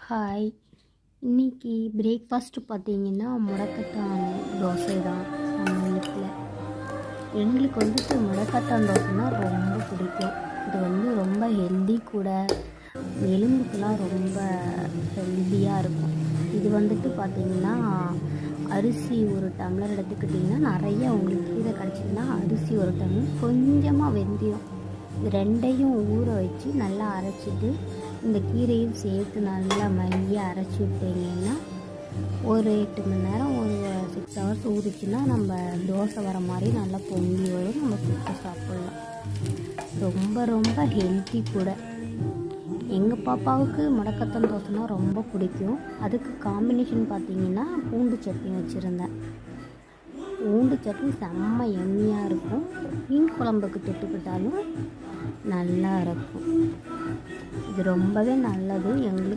Hi. இன்னைக்கு breakfast பார்த்தீங்கன்னா முடக்கத்தான் தோசை தான் நம்ம வீட்டில். எங்களுக்கு முடக்கத்தான் தோசைனா ரொம்ப பிடிக்கும். இது ரொம்ப ஹெல்தி கூட, எலும்புக்கெலாம் ரொம்ப ஹெல்த்தியாக இருக்கும். இது பார்த்திங்கன்னா அரிசி ஒரு டம்ளர் எடுத்துக்கிட்டிங்கன்னா நிறைய உங்களுக்கு கீரை கிடச்சிதுன்னா அரிசி ஒரு டம்ளர், கொஞ்சமாக வெந்தயம், இது ரெண்டையும் ஊற வச்சு நல்லா அரைச்சிட்டு இந்த கீரையும் சேர்த்து நல்லா மையாக அரைச்சி விட்டிங்கன்னா ஒரு 8 மணி நேரம், ஒரு 6 ஹவர்ஸ் ஊறிச்சுன்னா நம்ம தோசை வர மாதிரி நல்லா பொங்கி வரும். நம்ம சுட்டு சாப்பிட்லாம். ரொம்ப ரொம்ப ஹெல்த்தி கூட. எங்கள் பாப்பாவுக்கு முடக்கத்தான் தோசைனா ரொம்ப பிடிக்கும். அதுக்கு காம்பினேஷன் பார்த்திங்கன்னா பூண்டு சட்னி வச்சுருந்தேன். பூண்டு சட்னி செம்ம எம்மியாக இருக்கும். மீன் குழம்புக்கு தொட்டுக்கிட்டாலும் நல்லா இருக்கும். இது ரொம்பவே நல்லது எங்களுக்கு.